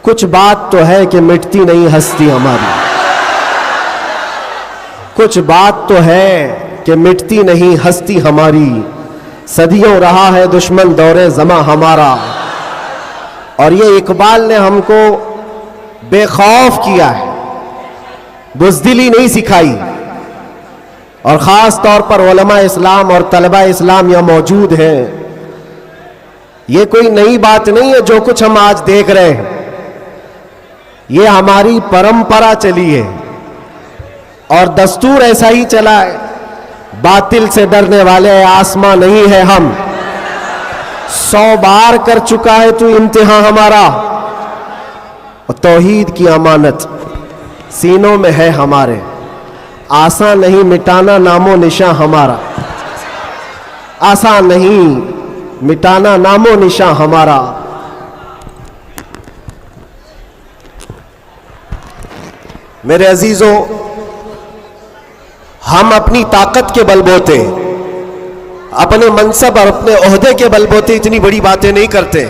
कुछ बात तो है कि मिटती नहीं हस्ती हमारी, कुछ बात तो है कि मिटती नहीं हस्ती हमारी। सदियों रहा है दुश्मन दौरे ज़मा हमारा। और ये इकबाल ने हमको बेखौफ किया है, बुज़दिली नहीं सिखाई। और ख़ास तौर पर उलमा इस्लाम और तलबा इस्लाम यहाँ मौजूद हैं। ये कोई नई बात नहीं है जो कुछ हम आज देख रहे हैं, ये हमारी परंपरा चली है और दस्तूर ऐसा ही चला है। बातिल से डरने वाले आसमां नहीं है हम, 100 बार कर चुका है तू इम्तिहान हमारा। और तौहीद की अमानत सीनों में है हमारे, आसान नहीं मिटाना नामो निशा हमारा, आसान नहीं मिटाना नामो निशा हमारा। मेरे अजीजों, हम अपनी ताकत के बलबूते, अपने मनसब और अपने ओहदे के बलबूते इतनी बड़ी बातें नहीं करते।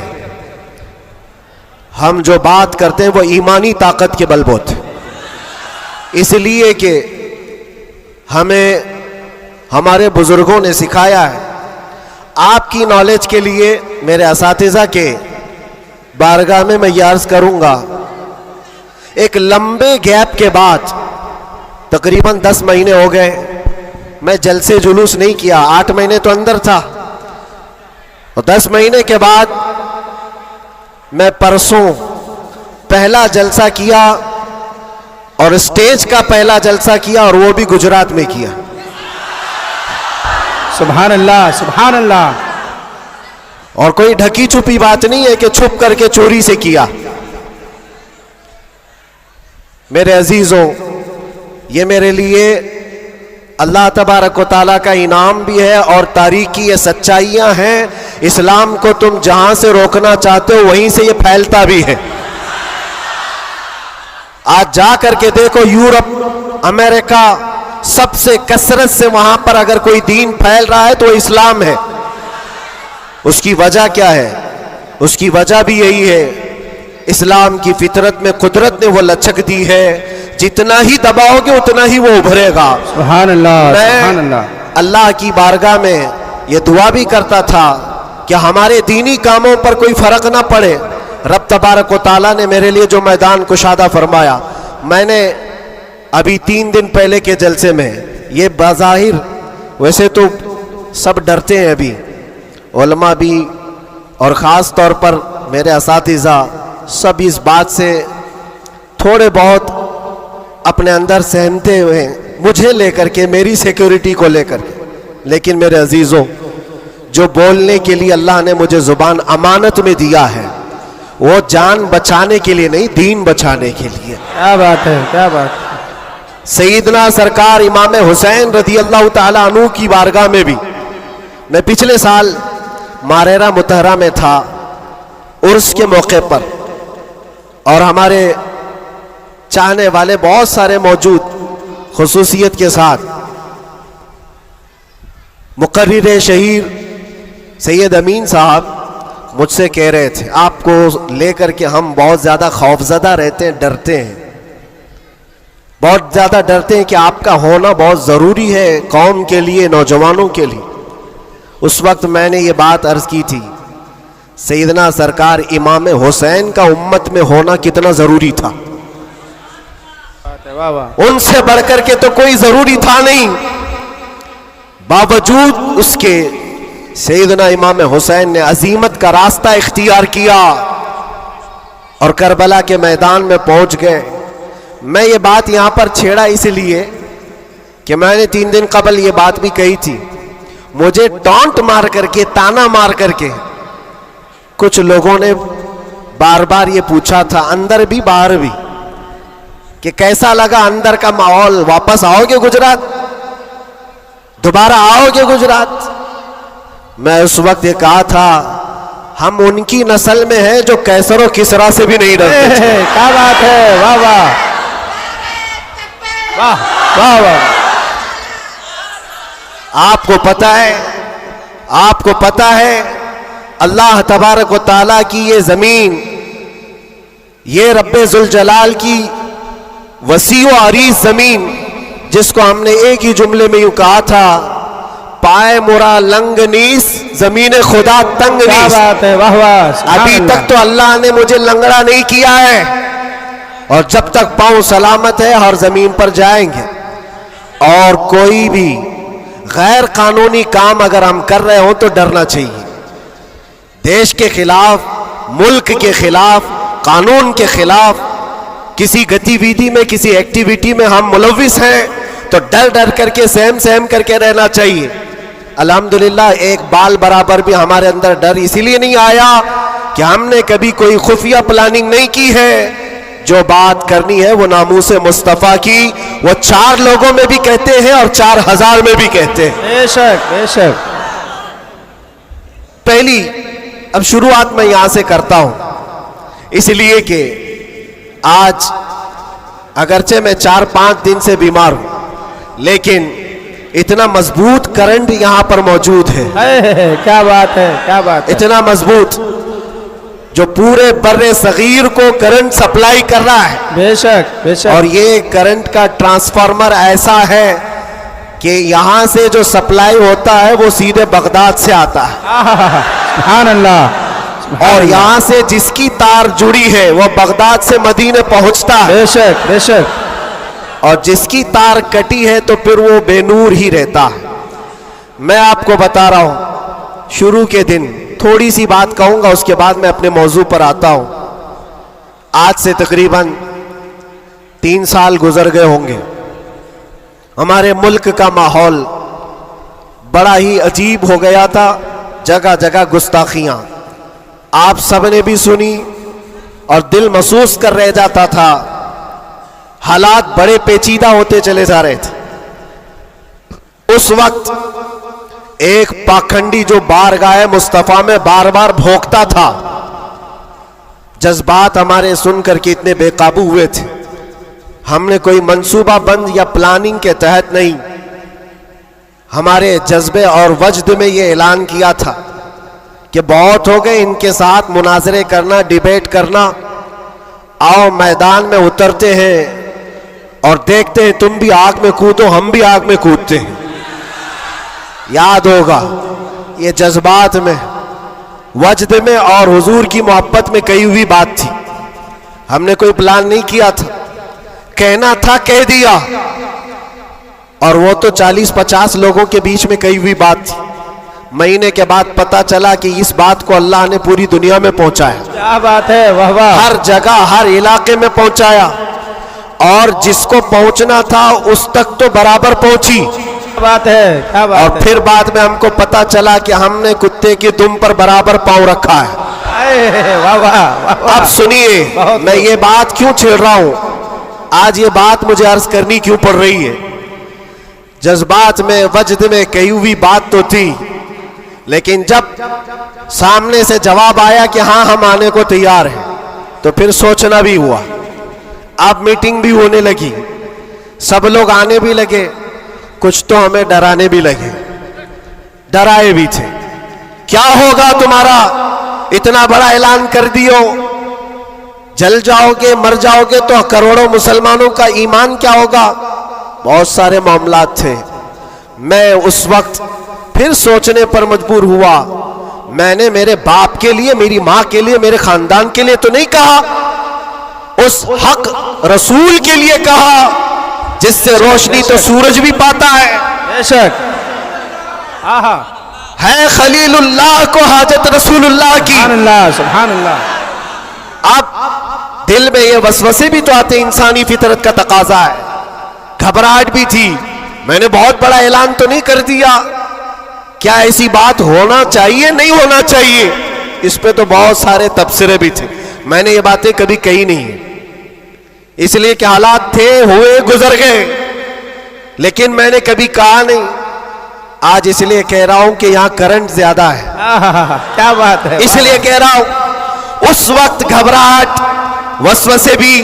हम जो बात करते हैं वो ईमानी ताकत के बलबूते, इसलिए कि हमें हमारे बुजुर्गों ने सिखाया है। आपकी नॉलेज के लिए मेरे असातिज़ा के बारगाह में मैं ये अर्ज़ करूंगा, एक लंबे गैप के बाद, तकरीबन 10 महीने हो गए, मैं जलसे जुलूस नहीं किया। 8 महीने तो अंदर था और 10 महीने के बाद मैं परसों पहला जलसा किया और स्टेज का पहला जलसा किया, और वो भी गुजरात में किया। सुभान अल्लाह, सुभान अल्लाह। और कोई ढकी छुपी बात नहीं है कि छुप करके चोरी से किया। मेरे अजीजों, ये मेरे लिए अल्लाह तबारक व तआला का इनाम भी है और तारीख की ये सच्चाइयां हैं। इस्लाम को तुम जहां से रोकना चाहते हो वहीं से ये फैलता भी है। आज जा करके देखो, यूरोप, अमेरिका, सबसे कसरत से वहां पर अगर कोई दीन फैल रहा है तो इस्लाम है। उसकी वजह क्या है? उसकी वजह भी यही है, इस्लाम की फितरत में कुदरत ने वो लचक दी है, जितना ही दबाओगे उतना ही वो उभरेगा। सुभान अल्लाह, सुभान अल्लाह। अल्लाह की बारगाह में ये दुआ भी करता था कि हमारे दीनी कामों पर कोई फर्क ना पड़े। रब तबारक व तआला ने मेरे लिए जो मैदान कुशादा फरमाया, मैंने अभी 3 दिन पहले के जलसे में, ये बाज़ाहिर वैसे तो सब डरते हैं अभी, उलमा भी और ख़ास तौर पर मेरे असातिज़ा सब इस बात से थोड़े बहुत अपने अंदर सहमते हुए, मुझे लेकर के, मेरी सिक्योरिटी को लेकर के। लेकिन मेरे अजीज़ों, जो बोलने के लिए अल्लाह ने मुझे ज़ुबान अमानत में दिया है, वो जान बचाने के लिए नहीं, दीन बचाने के लिए। क्या बात है, क्या बात है। सईदना सरकार इमाम हुसैन रज़ी अल्लाह ताला अन्हु की बारगाह में भी मैं पिछले साल मारेरा मुतहरा में था, उर्स के मौके पर, और हमारे चाहने वाले बहुत सारे मौजूद, खुसूसियत के साथ मुकर्रिर शहीर सैयद अमीन साहब मुझसे कह रहे थे, आपको लेकर के हम बहुत ज़्यादा खौफज़दा रहते हैं, डरते हैं, बहुत ज़्यादा डरते हैं कि आपका होना बहुत ज़रूरी है कौम के लिए, नौजवानों के लिए। उस वक्त मैंने ये बात अर्ज़ की थी, सैयदना सरकार इमाम हुसैन का उम्मत में होना कितना ज़रूरी था। वाह वाह। उनसे बढ़कर के तो कोई ज़रूरी था नहीं, बावजूद उसके सैयदना इमाम हुसैन ने अजीमत का रास्ता इख्तियार किया और करबला के मैदान में पहुंच गए। मैं ये बात यहाँ पर छेड़ा इसलिए कि मैंने 3 दिन कबल ये बात भी कही थी। मुझे टॉन्ट मार करके, ताना मार करके कुछ लोगों ने बार बार ये पूछा था, अंदर भी बाहर भी, कि कैसा लगा अंदर का माहौल, वापस आओगे गुजरात, दोबारा आओगे गुजरात। मैं उस वक्त ये कहा था, हम उनकी नस्ल में हैं जो कैसर और किसरा से भी नहीं डरते। क्या बात है, वाह वाह वाह वाह वाह। आपको पता है, आपको पता है, अल्लाह तबारक व तआला की ये जमीन ये रब्बे जुल जलाल की वसी व अरीज जमीन, जिसको हमने एक ही जुमले में यूं कहा था, पाए मुरा लंग नीस जमीन खुदा तंग क्या नीस। बात है, वाह वाह, सुभान अभी अल्लाह। तक तो अल्लाह ने मुझे लंगड़ा नहीं किया है, और जब तक पांव सलामत है हर जमीन पर जाएंगे। और कोई भी गैर कानूनी काम अगर हम कर रहे हो तो डरना चाहिए। देश के खिलाफ, मुल्क के खिलाफ, कानून के खिलाफ किसी गतिविधि में, किसी एक्टिविटी में हम मुलविस हैं तो डर डर करके, सहम सहम करके रहना चाहिए। अल्हम्दुलिल्लाह एक बाल बराबर भी हमारे अंदर डर इसीलिए नहीं आया कि हमने कभी कोई खुफिया प्लानिंग नहीं की है। जो बात करनी है वो नामूसे मुस्तफ़ा की, वो 4 लोगों में भी कहते हैं और 4000 में भी कहते हैं। बेशक बेशक। पहली अब शुरुआत मैं यहां से करता हूं, इसलिए कि आज अगरचे मैं 4-5 दिन से बीमार हूं, लेकिन इतना मजबूत करंट यहां पर मौजूद है, क्या बात है, क्या बात है। इतना मजबूत, जो पूरे बर्रे सगीर को करंट सप्लाई कर रहा है। बेशक बेशक। और ये करंट का ट्रांसफार्मर ऐसा है कि यहां से जो सप्लाई होता है वो सीधे बगदाद से आता है, सुभान अल्लाह। और यहां से जिसकी तार जुड़ी है वो बगदाद से मदीने पहुंचता है, बेशक बेशक। और जिसकी तार कटी है तो फिर वो बेनूर ही रहता है। मैं आपको बता रहा हूं, शुरू के दिन थोड़ी सी बात कहूंगा, उसके बाद मैं अपने मौजू पर आता हूं। आज से तकरीबन 3 साल गुजर गए होंगे। हमारे मुल्क का माहौल बड़ा ही अजीब हो गया था, जगह जगह गुस्ताखियां आप सबने भी सुनी और दिल महसूस कर रह जाता था। हालात बड़े पेचीदा होते चले जा रहे थे। उस वक्त एक पाखंडी जो बारगाह मुस्तफा में बार बार भौंकता था, जज्बात हमारे सुनकर के इतने बेकाबू हुए थे। हमने कोई मंसूबा बंद या प्लानिंग के तहत नहीं, हमारे जज्बे और वजद में ये ऐलान किया था कि बहुत हो गए इनके साथ मुनाजरे करना, डिबेट करना, आओ मैदान में उतरते हैं और देखते हैं, तुम भी आग में कूदो, हम भी आग में कूदते हैं। याद होगा ये जज्बात में, वजद में और हुजूर की मोहब्बत में कही हुई बात थी। हमने कोई प्लान नहीं किया था, कहना था कह दिया, और वो तो 40-50 लोगों के बीच में कही हुई बात थी। महीने के बाद पता चला कि इस बात को अल्लाह ने पूरी दुनिया में पहुंचाया। क्या बात है, वाह वाह। हर जगह, हर इलाके में पहुंचाया, और जिसको पहुंचना था उस तक तो बराबर पहुंची। क्या बात है, क्या बात और फिर बाद में हमको पता चला कि हमने कुत्ते की दुम पर बराबर पांव रखा है। वाह वाह। अब सुनिए, मैं ये बात क्यों छेड़ रहा हूं, आज ये बात मुझे अर्ज करनी क्यों पड़ रही है। जज्बात में, वजद में कही हुई बात तो थी, लेकिन जब सामने से जवाब आया कि हाँ हम आने को तैयार हैं, तो फिर सोचना भी हुआ। अब मीटिंग भी होने लगी, सब लोग आने भी लगे, कुछ तो हमें डराने भी लगे, डराए भी थे। क्या होगा तुम्हारा, इतना बड़ा ऐलान कर दियो, जल जाओगे, मर जाओगे तो करोड़ों मुसलमानों का ईमान क्या होगा। बहुत सारे मामलात थे। मैं उस वक्त फिर सोचने पर मजबूर हुआ। मैंने मेरे बाप के लिए, मेरी माँ के लिए, मेरे खानदान के लिए तो नहीं कहा, उस हक रसूल के लिए कहा जिससे रोशनी तो सूरज भी पाता है। बेशक। है खलीलुल्लाह को हाजत रसूलुल्लाह की। सुभान अल्लाह, सुभान अल्लाह। अब दिल में ये वसवसे भी तो आते, इंसानी फितरत का तकाजा है। घबराहट भी थी, मैंने बहुत बड़ा ऐलान तो नहीं कर दिया, क्या ऐसी बात होना चाहिए, नहीं होना चाहिए। इस पे तो बहुत सारे तबसरे भी थे, मैंने ये बातें कभी कही नहीं है, इसलिए कि हालात थे, हुए, गुजर गए, लेकिन मैंने कभी कहा नहीं। आज इसलिए कह रहा हूं कि यहां करंट ज्यादा है, क्या बात है, इसलिए कह रहा हूं। उस वक्त घबराहट, वसवसे भी,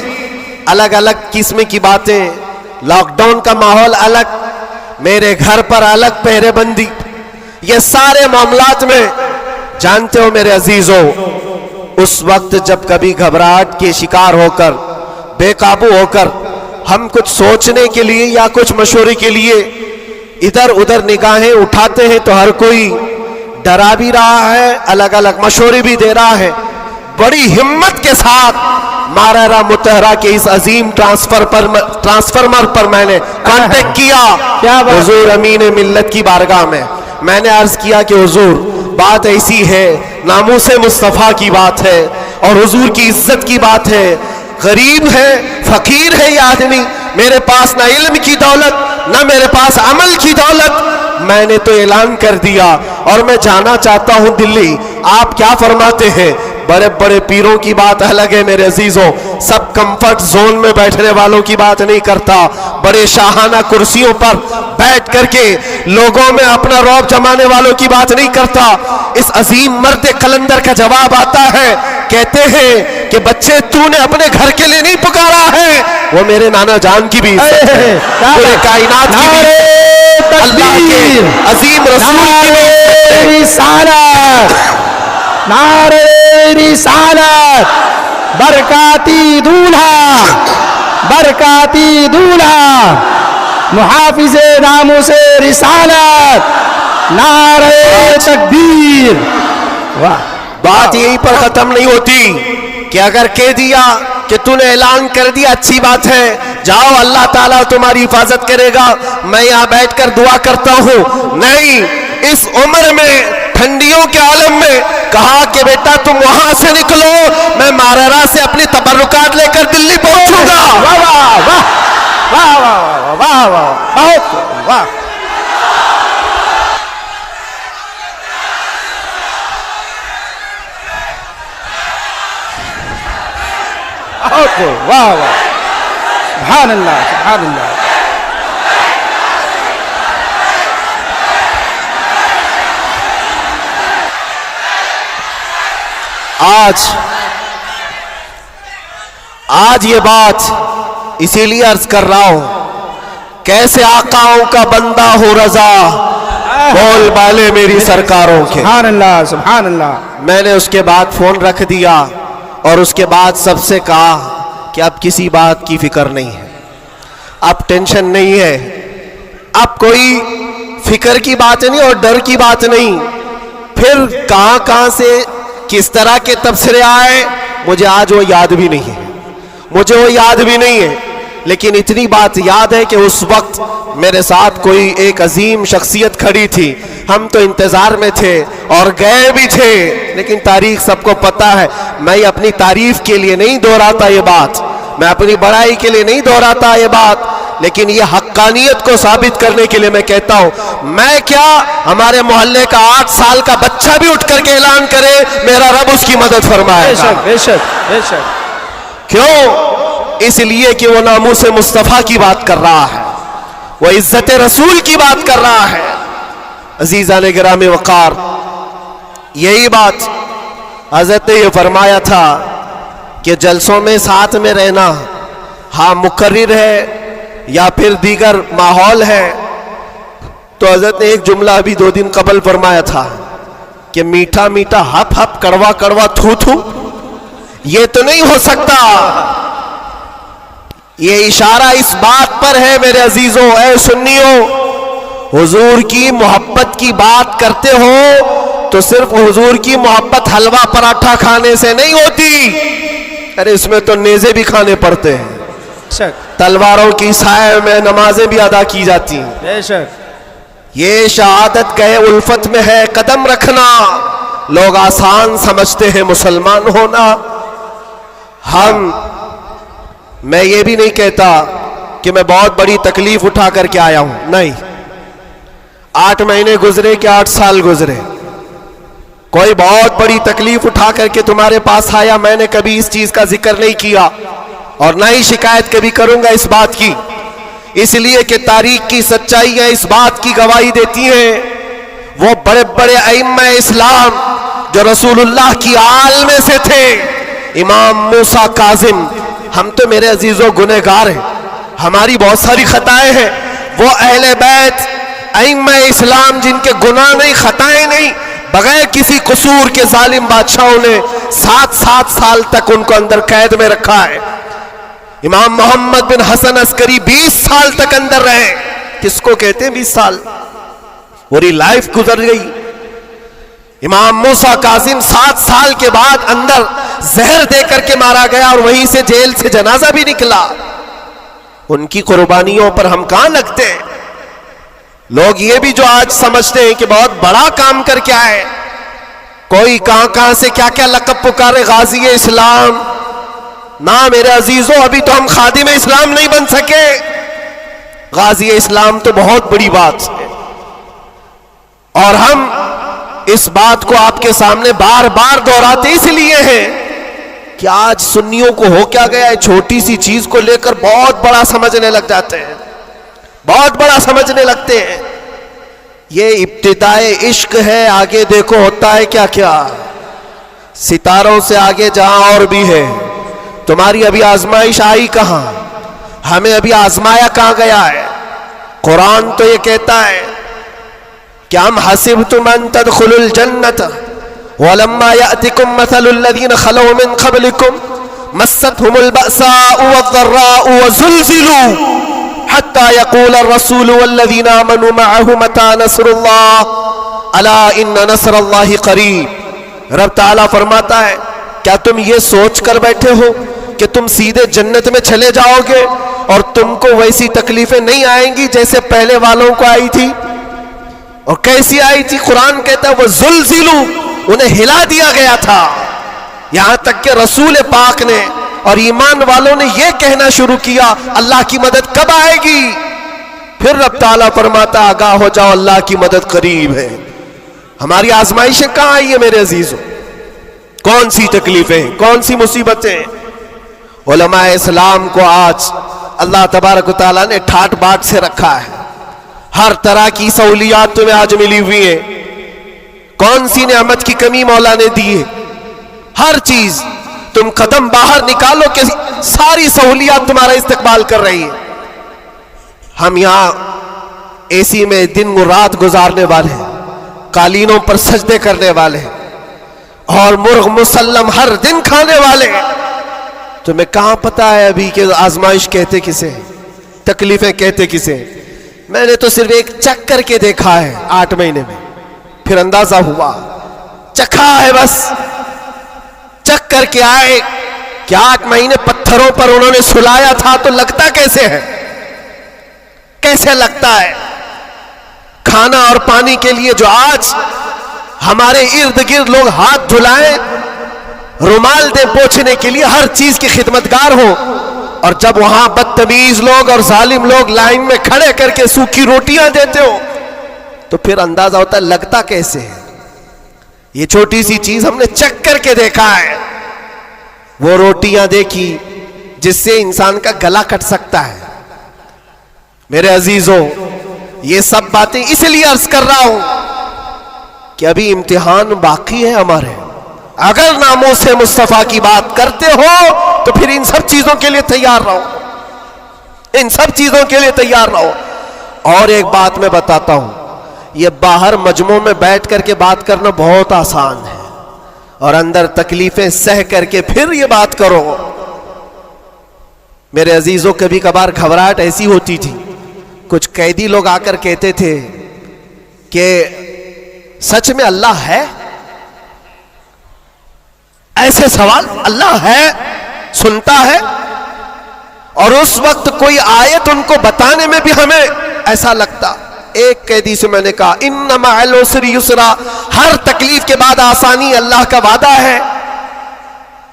अलग अलग किस्म की बातें, लॉकडाउन का माहौल अलग, मेरे घर पर अलग पहरेबंदी, ये सारे मामलात में जानते हो मेरे अजीजों, उस वक्त जब कभी घबराहट के शिकार होकर, बेकाबू होकर हम कुछ सोचने के लिए या कुछ मशवरे के लिए इधर उधर निगाहें उठाते हैं तो हर कोई डरा भी रहा है, अलग अलग मशवरे भी दे रहा है। बड़ी हिम्मत के साथ मारारा मुतहरा के इस अजीम ट्रांसफार्मर पर मैंने कांटेक्ट किया। क्या बात? हुजूर अमीन मिल्लत की बारगाह में मैंने अर्ज किया कि हुजूर बात ऐसी है, नामूसे मुस्तफ़ा की बात है और हुजूर की इज्जत की बात है। गरीब है, फकीर है ये आदमी, मेरे पास ना इल्म की दौलत ना मेरे पास अमल की दौलत। मैंने तो ऐलान कर दिया और मैं जाना चाहता हूं दिल्ली। आप क्या फरमाते हैं? बड़े बड़े पीरों की बात अलग है मेरे अजीजों, सब कंफर्ट जोन में बैठने वालों की बात नहीं करता, बड़े शाहाना कुर्सियों पर बैठ करके लोगों में अपना रौब जमाने वालों की बात नहीं करता। इस अजीम मर्द कलंदर का जवाब आता है, कहते हैं कि बच्चे तूने अपने घर के लिए नहीं पुकारा है, वो मेरे नाना जान की भी इज्जत है, पूरे कायनात की भी, अल्लाह के अजीम रसूल की भी रिसालत, नारे रिसालत, बरकाती दूल्हा, बरकाती दूल्हा, मुहाफिज़े नामूसे रिसालत, नारे तकबीर। वाह, बात यहीं पर खत्म नहीं होती कि अगर कह दिया कि तूने ऐलान कर दिया अच्छी बात है, जाओ अल्लाह ताला तुम्हारी हिफाजत करेगा, मैं यहाँ बैठकर दुआ करता हूँ। नहीं, इस उम्र में ठंडियों के आलम में कहा कि बेटा तुम वहां से निकलो, मैं मारारा से अपनी तबर्रुकात लेकर दिल्ली पहुंचूंगा। वाह वाह वाह वाह वाह वाह वाह, बहुत वाह। वाह वाह, सुभान अल्लाह, सुभान अल्लाह। आज ये बात इसीलिए अर्ज कर रहा हूं, कैसे आकाओं का बंदा हो रजा, बोल बाले मेरी सरकारों के। सुभान अल्लाह, सुभान अल्लाह। मैंने उसके बाद फोन रख दिया और उसके बाद सबसे कहा कि अब किसी बात की फिक्र नहीं है, अब टेंशन नहीं है, अब कोई फिक्र की बात नहीं और डर की बात नहीं। फिर कहां से किस तरह के तबसरे आए मुझे आज वो याद भी नहीं है, मुझे वो याद भी नहीं है, लेकिन इतनी बात याद है कि उस वक्त मेरे साथ कोई एक अजीम शख्सियत खड़ी थी, हम तो इंतजार में थे और गए भी थे, लेकिन तारीख सबको पता है। मैं अपनी तारीफ के लिए नहीं दोहराता ये बात, मैं अपनी बड़ाई के लिए नहीं दोहराता ये बात, लेकिन ये हक्कानियत को साबित करने के लिए मैं कहता हूं। मैं क्या, हमारे मोहल्ले का 8 साल का बच्चा भी उठ करके ऐलान करे, मेरा रब उसकी मदद फरमाएगा। बेशक बेशक बेशक। क्यों? इसलिए कि वो नामूसे मुस्तफ़ा की बात कर रहा है, वो इज्जत रसूल की बात कर रहा है। अजीज़ान गिरामी वक़ार, यही बात हज़रत ने ये फरमाया था कि जलसों में साथ में रहना, हाँ मुकर्रिर है या फिर दीगर माहौल है, तो हज़रत ने एक जुमला अभी 2 दिन कबल फरमाया था कि मीठा मीठा हप हप, कड़वा कड़वा थू थू, ये तो नहीं हो सकता। ये इशारा इस बात पर है मेरे अजीजों, ऐ सुन्नियों, हुजूर की मोहब्बत की बात करते हो तो सिर्फ हुजूर की मोहब्बत हलवा पराठा खाने से नहीं होती, अरे इसमें तो नेज़े भी खाने पड़ते हैं, तलवारों की साए में नमाजें भी अदा की जाती हैं। बेशक। ये शहादत गए उल्फत में है कदम रखना, लोग आसान समझते हैं मुसलमान होना। मैं ये भी नहीं कहता कि मैं बहुत बड़ी तकलीफ उठा करके आया हूं, नहीं। 8 महीने गुजरे कि 8 साल गुजरे, कोई बहुत बड़ी तकलीफ उठा करके तुम्हारे पास आया, मैंने कभी इस चीज का जिक्र नहीं किया और ना ही शिकायत कभी करूंगा इस बात की, इसलिए कि तारीख की सच्चाइयां इस बात की गवाही देती हैं, वो बड़े बड़े अइम्मा इस्लाम जो रसूलुल्लाह की आल में से थे, इमाम मूसा काजिम, हम तो मेरे अजीजों गुनहगार हैं, हमारी बहुत सारी खताएं हैं, वो अहले बैत अइम्मा इस्लाम जिनके गुनाह नहीं, खताएं नहीं, बगैर किसी कसूर के जालिम बादशाहों ने 7-7 साल तक उनको अंदर कैद में रखा है। इमाम मोहम्मद बिन हसन अस्करी 20 साल तक अंदर रहे। किसको कहते हैं 20 साल? पूरी लाइफ गुजर गई। इमाम मूसा कासिम 7 साल के बाद अंदर जहर दे करके मारा गया और वहीं से जेल से जनाजा भी निकला। उनकी कुर्बानियों पर हम कहां लगते हैं? लोग ये भी जो आज समझते हैं कि बहुत बड़ा काम करके आए, कोई कहां कहां से क्या क्या लक़ब पुकारे, गाजी इस्लाम। ना मेरे अजीजों, अभी तो हम खादिम इस्लाम नहीं बन सके। गाजी इस्लाम तो बहुत बड़ी बात है और हम इस बात को आपके सामने बार बार दोहराते इसलिए हैं कि आज सुन्नियों को हो क्या गया है, छोटी सी चीज को लेकर बहुत बड़ा समझने लग जाते हैं, बहुत बड़ा समझने लगते हैं। ये इब्तिदाए इश्क है, आगे देखो होता है क्या क्या। सितारों से आगे जहां और भी है। तुम्हारी अभी आजमाइश आई कहां? हमें अभी आजमाया कहां गया है? कुरान तो ये कहता है कि हम हसिबतुम अन तदखुलुल जन्नत वलम्मा यातिकुम मसलुल लज़ीना खलौ मिन क़ब्लिकुम मस्सतहुमुल बअसाउ वज़्ज़र्राउ वज़ुलज़िलू हत्ता यक़ूल अर्रसूलु वल्लज़ीना आमनू मअहु मता नस्रुल्लाह अला इन्न नस्रल्लाहि क़रीब। रब ताला फरमाता है, क्या तुम ये सोच कर बैठे हो कि तुम सीधे जन्नत में चले जाओगे और तुमको वैसी तकलीफें नहीं आएंगी जैसे पहले वालों को आई थी? और कैसी आई थी? कुरान कहता है वो जुल्जिलू, उन्हें हिला दिया गया था। यहां तक कि रसूल पाक ने और ईमान वालों ने यह कहना शुरू किया, अल्लाह की मदद कब आएगी? फिर रब ताला फरमाता, आगाह हो जाओ, अल्लाह की मदद करीब है। हमारी आजमाइशें कहां आई है मेरे अजीजों? कौन सी तकलीफें, कौन सी मुसीबतें? उलमाए इस्लाम को आज अल्लाह तबारक व तआला ने ठाट बाट से रखा है। हर तरह की सहूलियात तुम्हें आज मिली हुई है। कौन सी नेमत की कमी मौला ने दी है? हर चीज तुम कदम बाहर निकालो कि सारी सहूलियात तुम्हारा इस्तेमाल कर रही है। हम यहां एसी में दिन और रात गुजारने वाले हैं, कालीनों पर सजदे करने वाले हैं और मुर्ग मुसल्लम हर दिन खाने वाले हैं। तुम्हें कहां पता है अभी कि आजमाइश कहते किसे, तकलीफें कहते किसे? मैंने तो सिर्फ एक चख करके देखा है 8 महीने में, फिर अंदाजा हुआ, चखा है बस। चख करके आए कि 8 महीने पत्थरों पर उन्होंने सुलाया था, तो लगता कैसे है? कैसे लगता है? खाना और पानी के लिए जो आज हमारे इर्द गिर्द लोग हाथ धुलाएं, रुमाल दे पोंछने के लिए, हर चीज के खिदमतगार हो, और जब वहां बदतमीज लोग और जालिम लोग लाइन में खड़े करके सूखी रोटियां देते हो, तो फिर अंदाजा होता है लगता कैसे है। ये छोटी सी चीज हमने चख करके देखा है। वो रोटियां देखी जिससे इंसान का गला कट सकता है। मेरे अजीजों, ये सब बातें इसलिए अर्ज कर रहा हूं कि अभी इम्तिहान बाकी है हमारे। अगर नामों से मुस्तफा की बात करते हो तो फिर इन सब चीजों के लिए तैयार रहो, इन सब चीजों के लिए तैयार रहो। और एक बात मैं बताता हूं, ये बाहर मजमों में बैठ करके बात करना बहुत आसान है, और अंदर तकलीफें सह करके फिर ये बात करो। मेरे अजीजों, कभी कभार घबराहट ऐसी होती थी, कुछ कैदी लोग आकर कहते थे कि सच में अल्लाह है? ऐसे सवाल, अल्लाह है, सुनता है? और उस वक्त कोई आयत उनको बताने में भी हमें ऐसा लगता। एक कैदी से मैंने कहा, इन्ना मअल उसरि युसरा, हर तकलीफ के बाद आसानी अल्लाह का वादा है।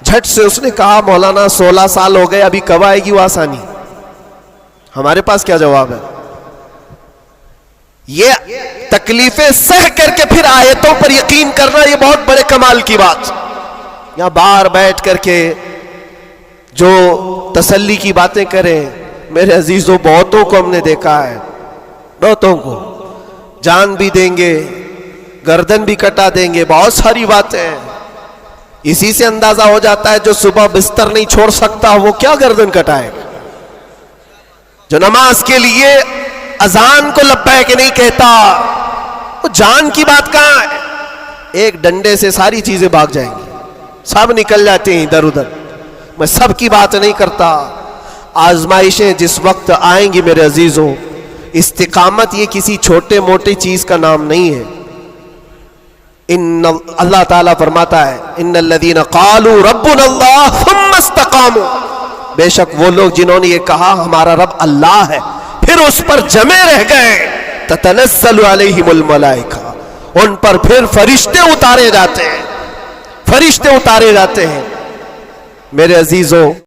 झट से उसने कहा, मौलाना 16 साल हो गए, अभी कब आएगी वो आसानी? हमारे पास क्या जवाब है? ये तकलीफें सह करके फिर आयतों पर यकीन करना, ये बहुत बड़े कमाल की बात। यहां बाहर बैठ करके जो तसल्ली की बातें करें, मेरे अजीजों, बहुतों को हमने देखा है, बहुतों को जान भी देंगे, गर्दन भी कटा देंगे, बहुत सारी बातें हैं। इसी से अंदाजा हो जाता है जो सुबह बिस्तर नहीं छोड़ सकता वो क्या गर्दन कटाएगा? जो नमाज के लिए अजान को लब्बैक नहीं कहता, वो जान की बात कहां है? एक डंडे से सारी चीजें भाग जाएंगी, सब निकल जाते हैं इधर उधर। मैं सब की बात नहीं करता। आजमाइशें जिस वक्त आएंगी मेरे अजीजों, इस्तिकामत ये किसी छोटे मोटे चीज का नाम नहीं है। अल्लाह ताला फरमाता है इन्नल्लज़ीना क़ालू रब्बुनल्लाह सुम्मा इस्तक़ामू, बेशक वो लोग जिन्होंने ये कहा हमारा रब अल्लाह है, फिर उस पर जमे रह गए, ततनज़्ज़लु अलैहिमुल मलाइका, उन पर फिर फरिश्ते उतारे जाते हैं, फरिश्ते उतारे जाते हैं। मेरे अजीजों,